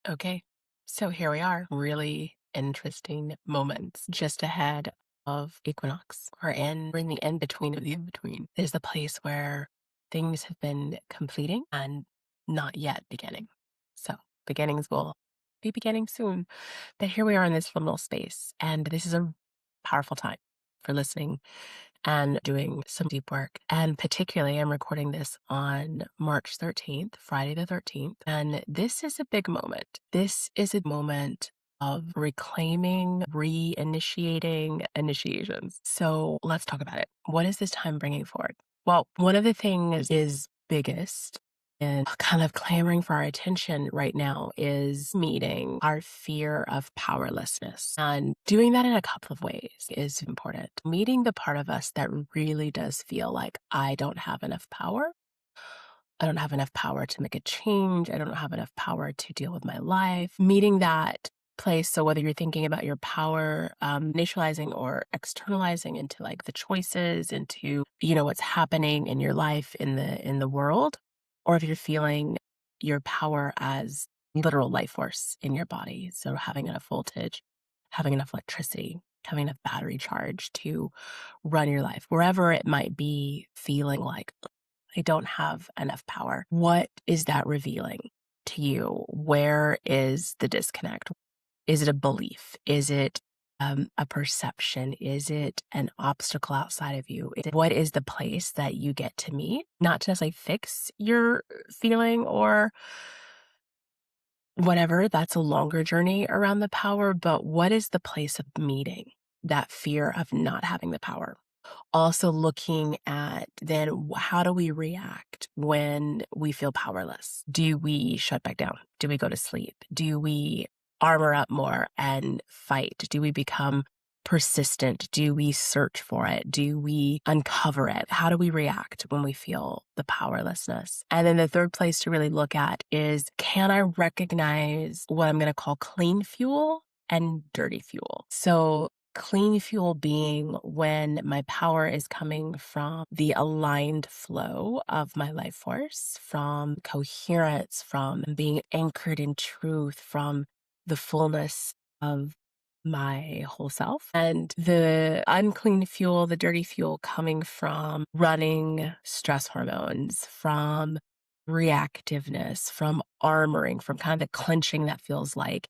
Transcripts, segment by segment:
Okay, so here we are. Really interesting moments just ahead of Equinox. We're in the in between of the in between. There's the place where things have been completing and not yet beginning. So beginnings will be beginning soon. But here we are in this liminal space, and this is a powerful time for listening and doing some deep work. And particularly, I'm recording this on March 13th, Friday the 13th. And this is a big moment. This is a moment of reclaiming, reinitiating initiations. So let's talk about it. What is this time bringing forward? Well, one of the things is biggest and kind of clamoring for our attention right now is meeting our fear of powerlessness. And doing that in a couple of ways is important. Meeting the part of us that really does feel like I don't have enough power. I don't have enough power to make a change. I don't have enough power to deal with my life. Meeting that place. So whether you're thinking about your power, initializing or externalizing into like the choices, into, what's happening in your life in the world, or if you're feeling your power as literal life force in your body. So having enough voltage, having enough electricity, having enough battery charge to run your life, wherever it might be, feeling like I don't have enough power. What is that revealing to you? Where is the disconnect? Is it a belief? Is it a perception? Is it an obstacle outside of you? What is the place that you get to meet? Not to necessarily fix your feeling or whatever, that's a longer journey around the power, but what is the place of meeting that fear of not having the power? Also looking at then how do we react when we feel powerless? Do we shut back down? Do we go to sleep? Do we armor up more and fight? Do we become persistent? Do we search for it? Do we uncover it? How do we react when we feel the powerlessness? And then the third place to really look at is, can I recognize what I'm going to call clean fuel and dirty fuel? So clean fuel being when my power is coming from the aligned flow of my life force, from coherence, from being anchored in truth, from the fullness of my whole self. And the unclean fuel, the dirty fuel coming from running stress hormones, from reactiveness, from armoring, from kind of the clenching that feels like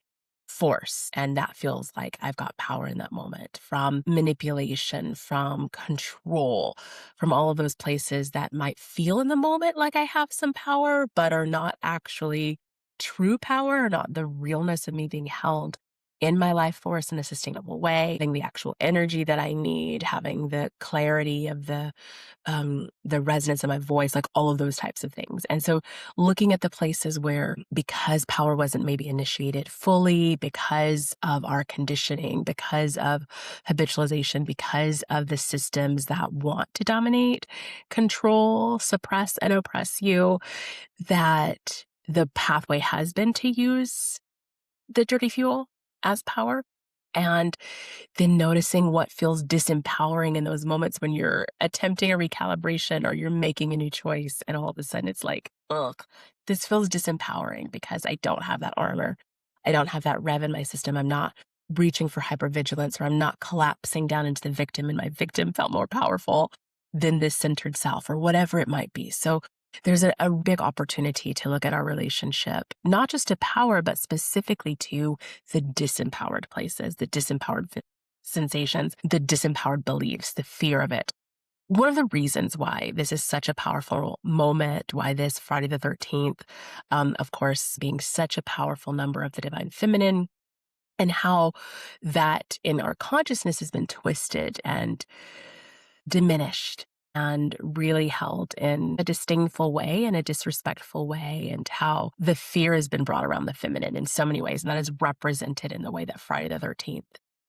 force. And that feels like I've got power in that moment, from manipulation, from control, from all of those places that might feel in the moment like I have some power, but are not actually true power, not the realness of me being held in my life force in a sustainable way, having the actual energy that I need, having the clarity of the resonance of my voice, like all of those types of things. And so looking at the places where, because power wasn't maybe initiated fully, because of our conditioning, because of habitualization, because of the systems that want to dominate, control, suppress, and oppress you, that the pathway has been to use the dirty fuel as power. And then noticing what feels disempowering in those moments when you're attempting a recalibration or you're making a new choice. And all of a sudden it's like, ugh, this feels disempowering because I don't have that armor. I don't have that rev in my system. I'm not reaching for hypervigilance, or I'm not collapsing down into the victim, and my victim felt more powerful than this centered self, or whatever it might be. So there's a big opportunity to look at our relationship, not just to power, but specifically to the disempowered places, the disempowered sensations, the disempowered beliefs, the fear of it. One of the reasons why this is such a powerful moment, why this Friday the 13th, of course, being such a powerful number of the divine feminine, and how that in our consciousness has been twisted and diminished and really held in a disdainful way, in a disrespectful way, and how the fear has been brought around the feminine in so many ways. And that is represented in the way that Friday the 13th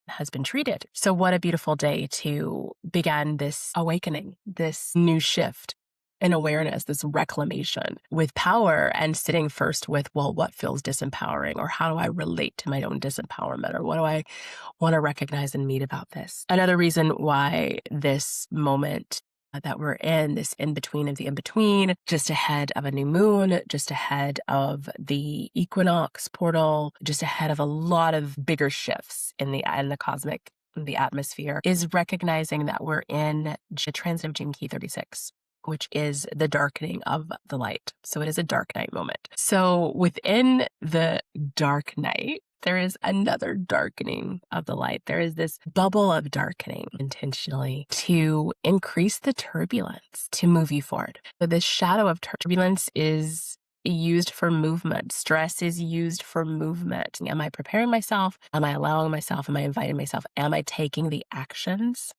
has been treated. So what a beautiful day to begin this awakening, this new shift in awareness, this reclamation with power, and sitting first with, well, what feels disempowering, or how do I relate to my own disempowerment, or what do I want to recognize and meet about this? Another reason why this moment that we're in, this in between of the in between, just ahead of a new moon, just ahead of the equinox portal, just ahead of a lot of bigger shifts in the cosmic, the atmosphere, is recognizing that we're in the transit of Gene Key 36, which is the darkening of the light. So it is a dark night moment. So within the dark night, there is another darkening of the light. There is this bubble of darkening intentionally to increase the turbulence to move you forward. So this shadow of turbulence is used for movement. Stress is used for movement. Am I preparing myself? Am I allowing myself? Am I inviting myself? Am I taking the actions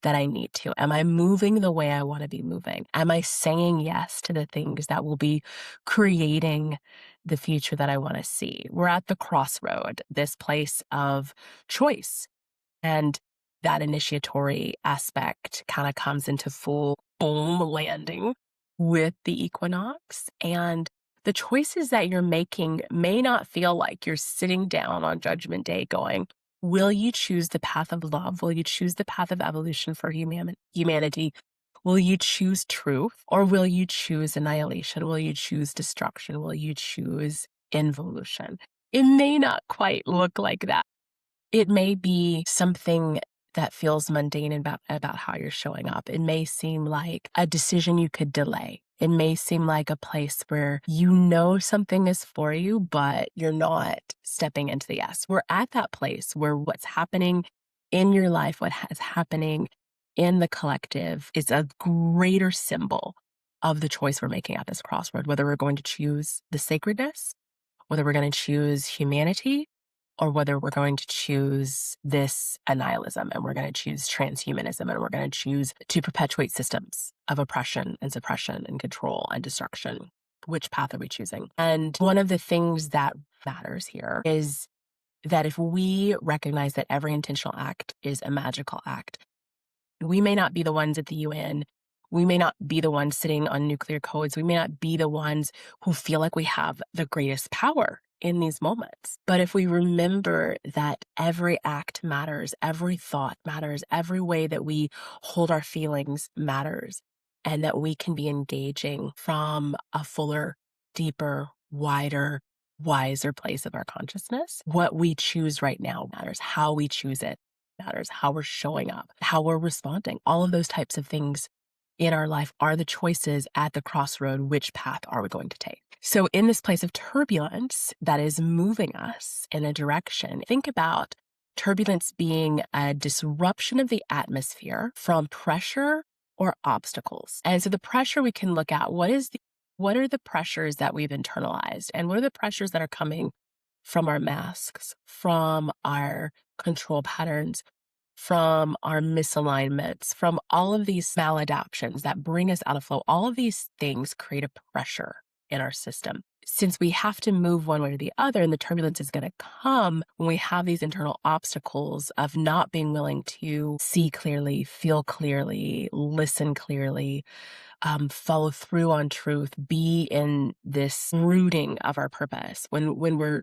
that I need to? Am I moving the way I want to be moving? Am I saying yes to the things that will be creating the future that I want to see? We're at the crossroad, this place of choice. And that initiatory aspect kind of comes into full boom landing with the equinox. And the choices that you're making may not feel like you're sitting down on Judgment Day going, will you choose the path of love? Will you choose the path of evolution for humanity? Will you choose truth, or will you choose annihilation? Will you choose destruction? Will you choose involution? It may not quite look like that. It may be something that feels mundane about how you're showing up. It may seem like a decision you could delay. It may seem like a place where you know something is for you, but you're not stepping into the yes. We're at that place where what's happening in your life, what is happening in the collective is a greater symbol of the choice we're making at this crossroad, whether we're going to choose the sacredness, whether we're going to choose humanity, or whether we're going to choose this annihilism and we're going to choose transhumanism and we're going to choose to perpetuate systems of oppression and suppression and control and destruction. Which path are we choosing? And one of the things that matters here is that if we recognize that every intentional act is a magical act, we may not be the ones at the UN. We may not be the ones sitting on nuclear codes. We may not be the ones who feel like we have the greatest power in these moments. But if we remember that every act matters, every thought matters, every way that we hold our feelings matters, and that we can be engaging from a fuller, deeper, wider, wiser place of our consciousness, what we choose right now matters. How we choose it matters. How we're showing up, how we're responding. All of those types of things in our life are the choices at the crossroad. Which path are we going to take? So in this place of turbulence that is moving us in a direction, think about turbulence being a disruption of the atmosphere from pressure or obstacles. And so the pressure we can look at, what are the pressures that we've internalized? And what are the pressures that are coming from our masks, from our control patterns, from our misalignments, from all of these maladaptions that bring us out of flow? All of these things create a pressure in our system. Since we have to move one way or the other, and the turbulence is going to come when we have these internal obstacles of not being willing to see clearly, feel clearly, listen clearly, follow through on truth, be in this rooting of our purpose. When we're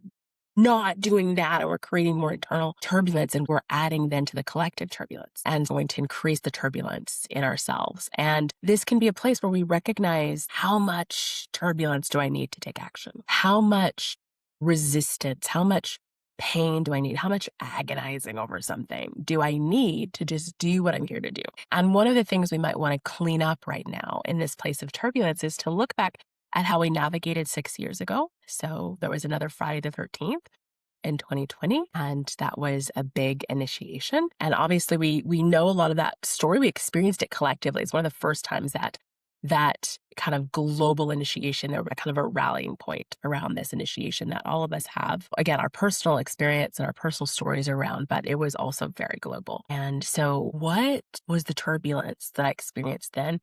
not doing that, and we're creating more internal turbulence, and we're adding then to the collective turbulence and going to increase the turbulence in ourselves. And this can be a place where we recognize, how much turbulence do I need to take action? How much resistance, how much pain do I need? How much agonizing over something do I need to just do what I'm here to do? And one of the things we might want to clean up right now in this place of turbulence is to look back at how we navigated 6 years ago. So there was another Friday the 13th in 2020, and that was a big initiation. And obviously we know a lot of that story. We experienced it collectively. It's one of the first times that kind of global initiation, there was kind of a rallying point around this initiation that all of us have. Again, our personal experience and our personal stories around, but it was also very global. And so what was the turbulence that I experienced then?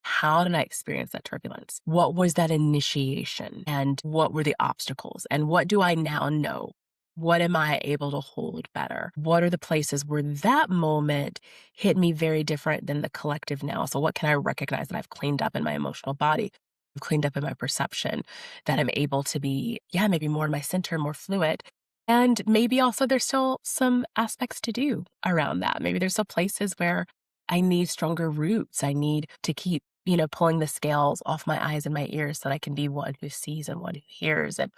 How did I experience that turbulence? What was that initiation? And what were the obstacles? And what do I now know? What am I able to hold better? What are the places where that moment hit me very different than the collective now? So what can I recognize that I've cleaned up in my emotional body? I've cleaned up in my perception, that I'm able to be, maybe more in my center, more fluid. And maybe also there's still some aspects to do around that. Maybe there's still places where I need stronger roots. I need to keep, pulling the scales off my eyes and my ears so that I can be one who sees and one who hears and,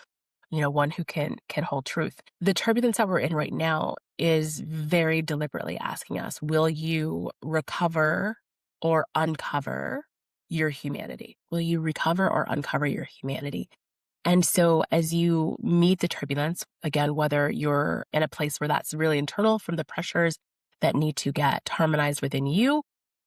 one who can hold truth. The turbulence that we're in right now is very deliberately asking us, will you recover or uncover your humanity? Will you recover or uncover your humanity? And so as you meet the turbulence, again, whether you're in a place where that's really internal from the pressures that need to get harmonized within you,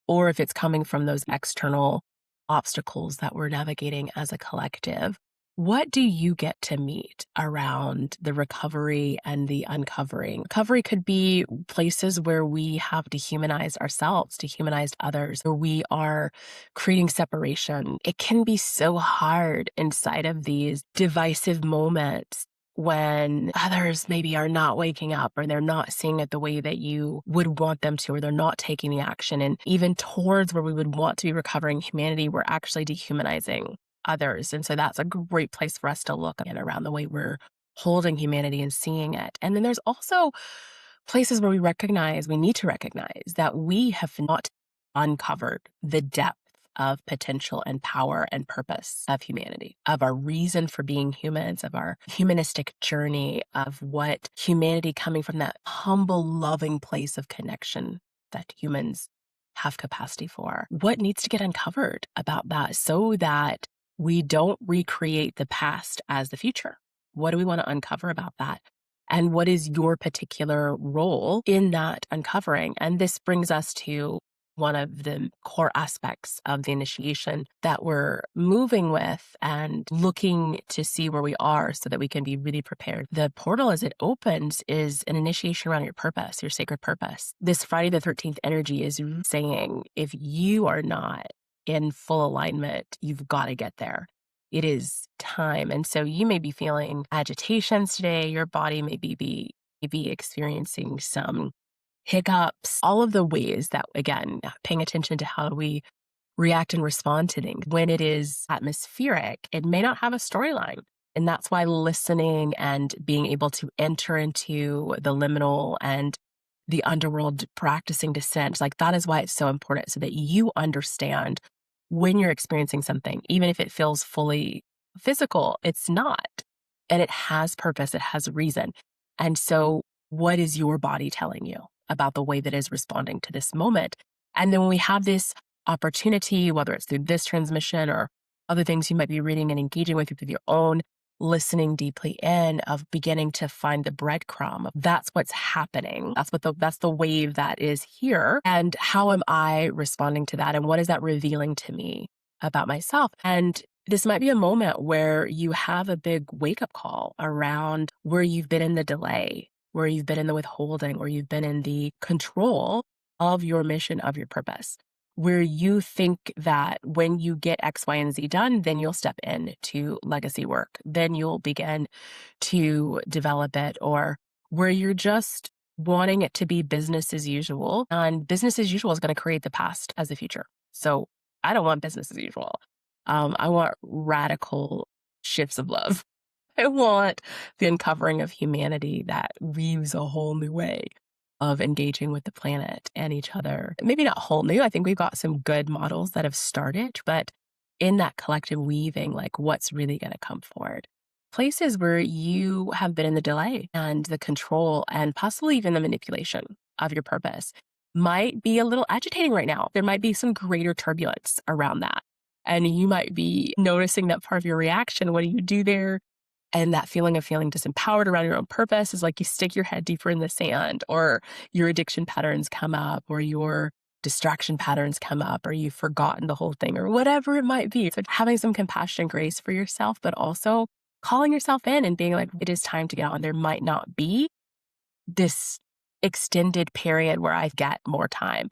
or if it's coming from those external obstacles that we're navigating as a collective, what do you get to meet around the recovery and the uncovering? Recovery could be places where we have dehumanized ourselves, dehumanized others, where we are creating separation. It can be so hard inside of these divisive moments when others maybe are not waking up or they're not seeing it the way that you would want them to, or they're not taking the action. And even towards where we would want to be recovering humanity, we're actually dehumanizing others. And so that's a great place for us to look at around the way we're holding humanity and seeing it. And then there's also places where we need to recognize that we have not uncovered the depth of potential and power and purpose of humanity, of our reason for being humans, of our humanistic journey, of what humanity coming from that humble, loving place of connection that humans have capacity for. What needs to get uncovered about that so that we don't recreate the past as the future? What do we want to uncover about that? And what is your particular role in that uncovering? And this brings us to one of the core aspects of the initiation that we're moving with and looking to see where we are so that we can be really prepared. The portal as it opens is an initiation around your purpose, your sacred purpose. This Friday the 13th energy is saying, if you are not in full alignment, you've got to get there. It is time. And so you may be feeling agitations today. Your body may be experiencing some hiccups, all of the ways that, again, paying attention to how we react and respond to things. When it is atmospheric, it may not have a storyline. And that's why listening and being able to enter into the liminal and the underworld, practicing descent, like that is why it's so important, so that you understand when you're experiencing something, even if it feels fully physical, it's not. And it has purpose, it has reason. And so what is your body telling you about the way that is responding to this moment? And then when we have this opportunity, whether it's through this transmission or other things you might be reading and engaging with your own, listening deeply in, of beginning to find the breadcrumb. That's what's happening. That's the wave that is here. And how am I responding to that? And what is that revealing to me about myself? And this might be a moment where you have a big wake-up call around where you've been in the delay, where you've been in the withholding, or you've been in the control of your mission, of your purpose, where you think that when you get X, Y, and Z done, then you'll step in to legacy work. Then you'll begin to develop it, or where you're just wanting it to be business as usual. And business as usual is going to create the past as the future. So I don't want business as usual. I want radical shifts of love. I want the uncovering of humanity that weaves a whole new way of engaging with the planet and each other. Maybe not whole new. I think we've got some good models that have started, but in that collective weaving, like what's really going to come forward? Places where you have been in the delay and the control and possibly even the manipulation of your purpose might be a little agitating right now. There might be some greater turbulence around that. And you might be noticing that part of your reaction. What do you do there? And that feeling of feeling disempowered around your own purpose is like you stick your head deeper in the sand, or your addiction patterns come up, or your distraction patterns come up, or you've forgotten the whole thing, or whatever it might be. So having some compassion and grace for yourself, but also calling yourself in and being like, it is time to get on. There might not be this extended period where I get more time.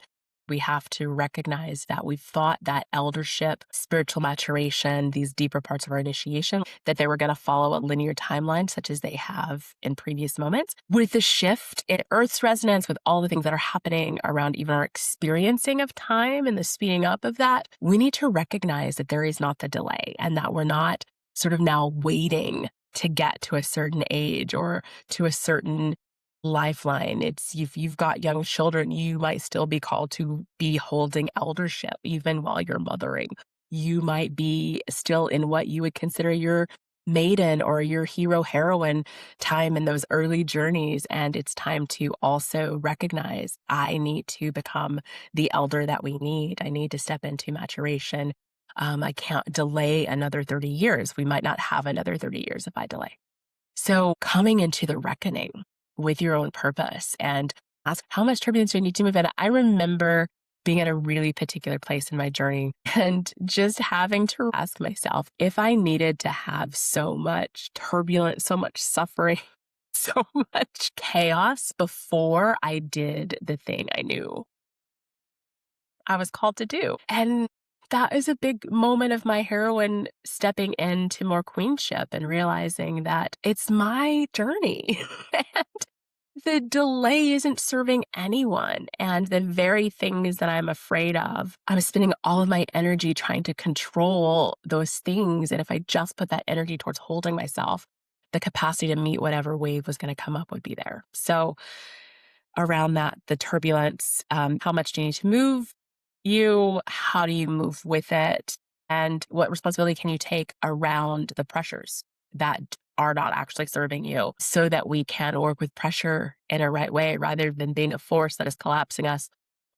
We have to recognize that we've thought that eldership, spiritual maturation, these deeper parts of our initiation, that they were going to follow a linear timeline, such as they have in previous moments. With the shift in Earth's resonance, with all the things that are happening around even our experiencing of time and the speeding up of that, we need to recognize that there is not the delay, and that we're not sort of now waiting to get to a certain age or to a certain lifeline. It's if you've got young children, you might still be called to be holding eldership even while you're mothering. You might be still in what you would consider your maiden or your hero heroine time in those early journeys. And it's time to also recognize I need to become the elder that we need. I need to step into maturation. I can't delay another 30 years. We might not have another 30 years if I delay. So coming into the reckoning with your own purpose and ask how much turbulence do I need to move in. I remember being at a really particular place in my journey and just having to ask myself if I needed to have so much turbulence, so much suffering, so much chaos before I did the thing I knew I was called to do. And that is a big moment of my heroine stepping into more queenship and realizing that it's my journey. And the delay isn't serving anyone. And the very things that I'm afraid of, I'm spending all of my energy trying to control those things. And if I just put that energy towards holding myself, the capacity to meet whatever wave was going to come up would be there. So around that, the turbulence, how much do you need to move you? How do you move with it? And what responsibility can you take around the pressures that are not actually serving you so that we can work with pressure in a right way rather than being a force that is collapsing us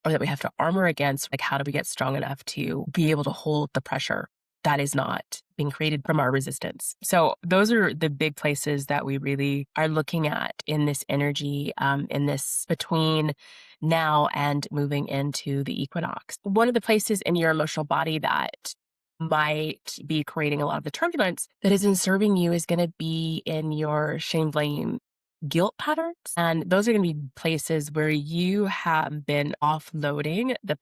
or that we have to armor against? Like, how do we get strong enough to be able to hold the pressure that is not being created from our resistance? So those are the big places that we really are looking at in this energy, in this between now and moving into the equinox. One of the places in your emotional body that might be creating a lot of the turbulence that isn't serving you is going to be in your shame, blame, guilt patterns. And those are going to be places where you have been offloading the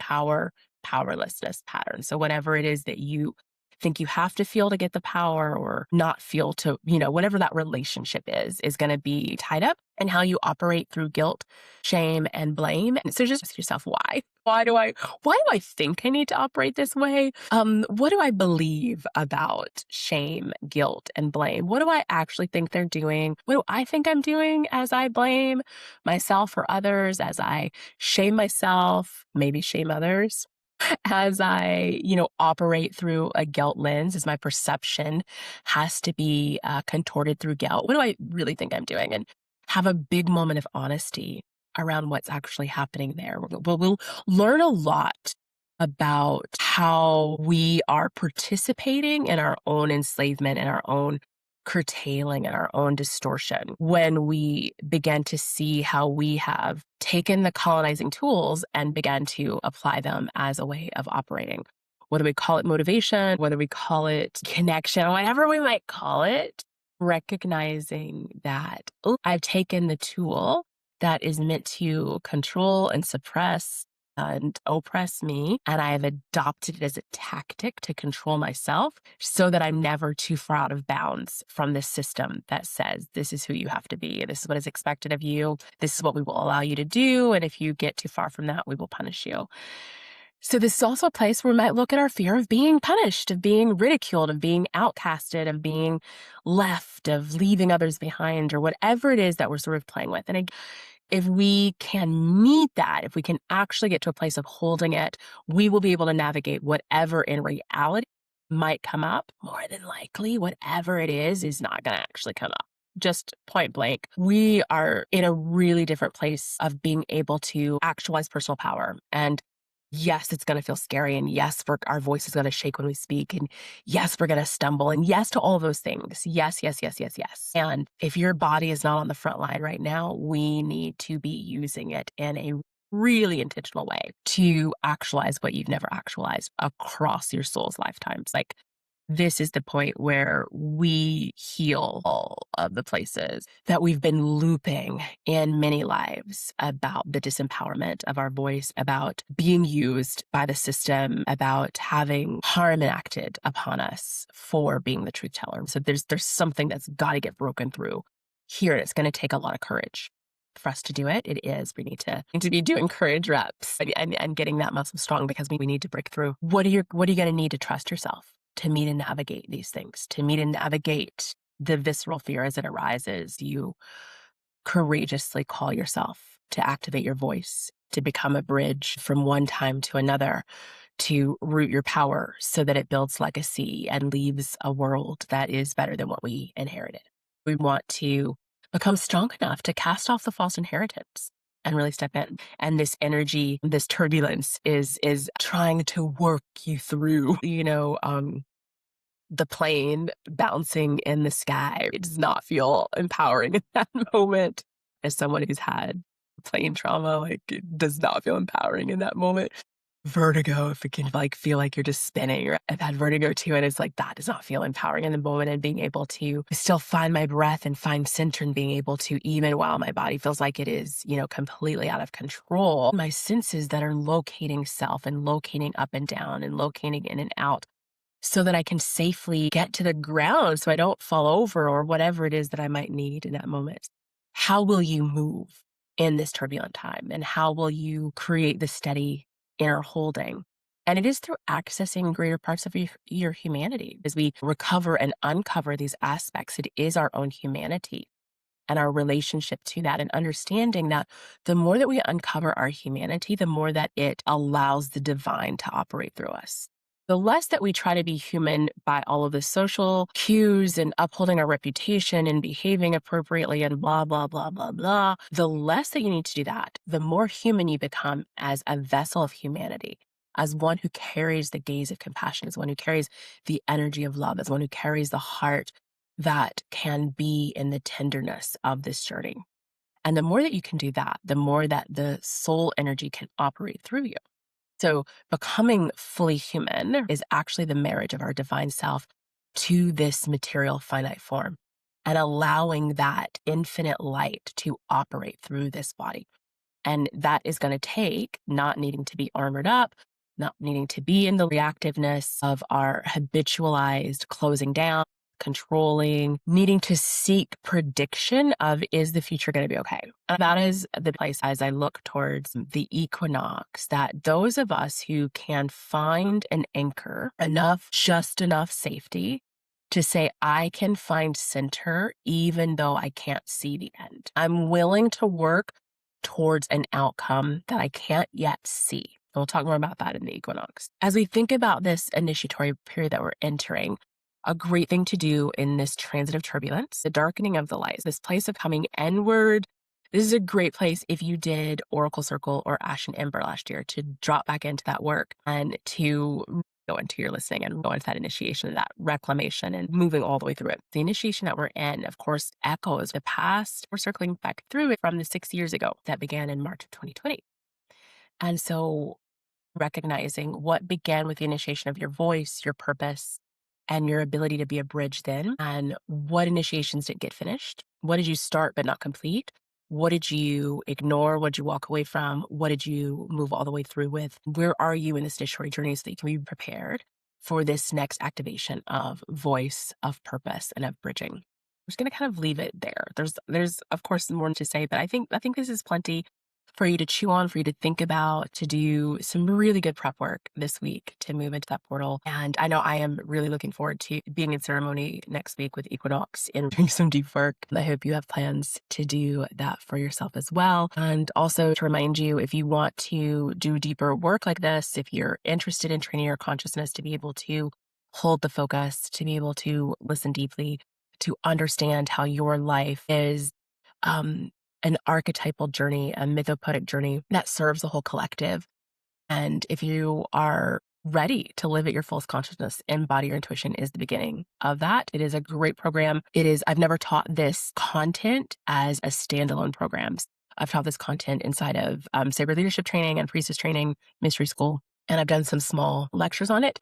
powerlessness pattern. So whatever it is that you think you have to feel to get the power or not feel to, whatever that relationship is going to be tied up and how you operate through guilt, shame, and blame. And so just ask yourself, why? Why do I think I need to operate this way? What do I believe about shame, guilt, and blame? What do I actually think they're doing? What do I think I'm doing as I blame myself or others, as I shame myself, maybe shame others? As I, operate through a guilt lens, as my perception has to be contorted through guilt. What do I really think I'm doing? And have a big moment of honesty around what's actually happening there. We'll learn a lot about how we are participating in our own enslavement and our own curtailing and our own distortion when we begin to see how we have taken the colonizing tools and began to apply them as a way of operating. Whether we call it motivation, whether we call it connection, whatever we might call it, recognizing that, oh, I've taken the tool that is meant to control and suppress and oppress me, and I have adopted it as a tactic to control myself so that I'm never too far out of bounds from this system that says this is who you have to be, this is what is expected of you, this is what we will allow you to do, and if you get too far from that, we will punish you. So this is also a place where we might look at our fear of being punished, of being ridiculed, of being outcasted, of being left, of leaving others behind, or whatever it is that we're sort of playing with. And if we can meet that, if we can actually get to a place of holding it, we will be able to navigate whatever in reality might come up. More than likely, whatever it is not going to actually come up. Just point blank. We are in a really different place of being able to actualize personal power. And yes, it's going to feel scary. And yes, our voice is going to shake when we speak. And yes, we're going to stumble. And yes to all those things. Yes, yes, yes, yes, yes. And if your body is not on the front line right now, we need to be using it in a really intentional way to actualize what you've never actualized across your soul's lifetimes. Like, this is the point where we heal all of the places that we've been looping in many lives about the disempowerment of our voice, about being used by the system, about having harm enacted upon us for being the truth teller. So there's something that's got to get broken through here. And it's going to take a lot of courage for us to do it. It is. We need to be doing courage reps and getting that muscle strong because we need to break through. What are you going to need to trust yourself to meet and navigate these things, to meet and navigate the visceral fear as it arises? You courageously call yourself to activate your voice, to become a bridge from one time to another, to root your power so that it builds legacy and leaves a world that is better than what we inherited. We want to become strong enough to cast off the false inheritance and really step in. And this energy, this turbulence is trying to work you through, the plane bouncing in the sky. It does not feel empowering in that moment. As someone who's had plane trauma, like it does not feel empowering in that moment. Vertigo, if it can like feel like you're just spinning. Or I've had vertigo too, and it's like that does not feel empowering in the moment. And being able to still find my breath and find center, and being able to, even while my body feels like it is, completely out of control, my senses that are locating self and locating up and down and locating in and out, so that I can safely get to the ground so I don't fall over or whatever it is that I might need in that moment. How will you move in this turbulent time? And how will you create the steady inner holding? And it is through accessing greater parts of your humanity. As we recover and uncover these aspects, it is our own humanity and our relationship to that, and understanding that the more that we uncover our humanity, the more that it allows the divine to operate through us. The less that we try to be human by all of the social cues and upholding our reputation and behaving appropriately and blah, blah, blah, blah, blah, the less that you need to do that, the more human you become as a vessel of humanity, as one who carries the gaze of compassion, as one who carries the energy of love, as one who carries the heart that can be in the tenderness of this journey. And the more that you can do that, the more that the soul energy can operate through you. So becoming fully human is actually the marriage of our divine self to this material finite form, and allowing that infinite light to operate through this body. And that is going to take not needing to be armored up, not needing to be in the reactiveness of our habitualized closing down, controlling, needing to seek prediction of, is the future going to be okay? And that is the place, as I look towards the equinox, that those of us who can find an anchor, just enough safety to say, I can find center even though I can't see the end. I'm willing to work towards an outcome that I can't yet see. We'll talk more about that in the equinox. As we think about this initiatory period that we're entering, a great thing to do in this transit of turbulence, the darkening of the lights, this place of coming inward. This is a great place if you did Oracle Circle or Ash and Ember last year to drop back into that work and to go into your listening and go into that initiation, that reclamation, and moving all the way through it. The initiation that we're in, of course, echoes the past. We're circling back through it from the 6 years ago that began in March of 2020. And so recognizing what began with the initiation of your voice, your purpose, and your ability to be a bridge then, and what initiations didn't get finished? What did you start but not complete? What did you ignore? What did you walk away from? What did you move all the way through with? Where are you in this initiatory journey so that you can be prepared for this next activation of voice, of purpose, and of bridging? I'm just going to kind of leave it there. There's of course more to say, but I think this is plenty for you to chew on, for you to think about, to do some really good prep work this week to move into that portal. And I know I am really looking forward to being in ceremony next week with Equinox and doing some deep work. I hope you have plans to do that for yourself as well. And also to remind you, if you want to do deeper work like this, if you're interested in training your consciousness to be able to hold the focus, to be able to listen deeply, to understand how your life is, an archetypal journey, a mythopoetic journey that serves the whole collective. And if you are ready to live at your fullest consciousness, embody your intuition is the beginning of that. It is a great program. I've never taught this content as a standalone program. I've taught this content inside of sacred leadership training and priestess training, mystery school, and I've done some small lectures on it.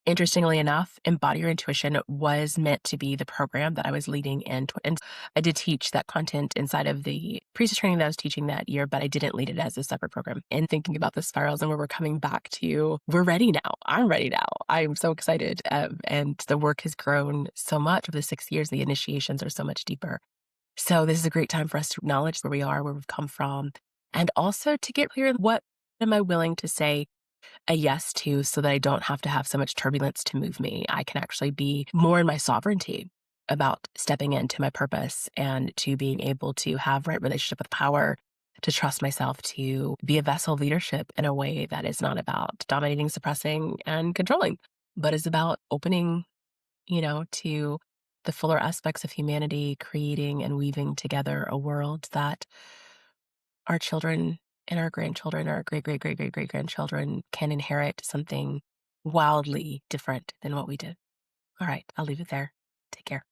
Interestingly enough, Embody Your Intuition was meant to be the program that I was leading in. And I did teach that content inside of the priestess training that I was teaching that year, but I didn't lead it as a separate program. And thinking about the spirals and where we're coming back to, we're ready now. I'm ready now. I'm so excited. And the work has grown so much over the 6 years. The initiations are so much deeper. So this is a great time for us to acknowledge where we are, where we've come from, and also to get clear, what am I willing to say a yes to, so that I don't have to have so much turbulence to move me. I can actually be more in my sovereignty about stepping into my purpose and to being able to have right relationship with power, to trust myself to be a vessel of leadership in a way that is not about dominating, suppressing, and controlling, but is about opening, to the fuller aspects of humanity, creating and weaving together a world that our children and our grandchildren, our great, great, great, great, great grandchildren can inherit something wildly different than what we did. All right, I'll leave it there. Take care.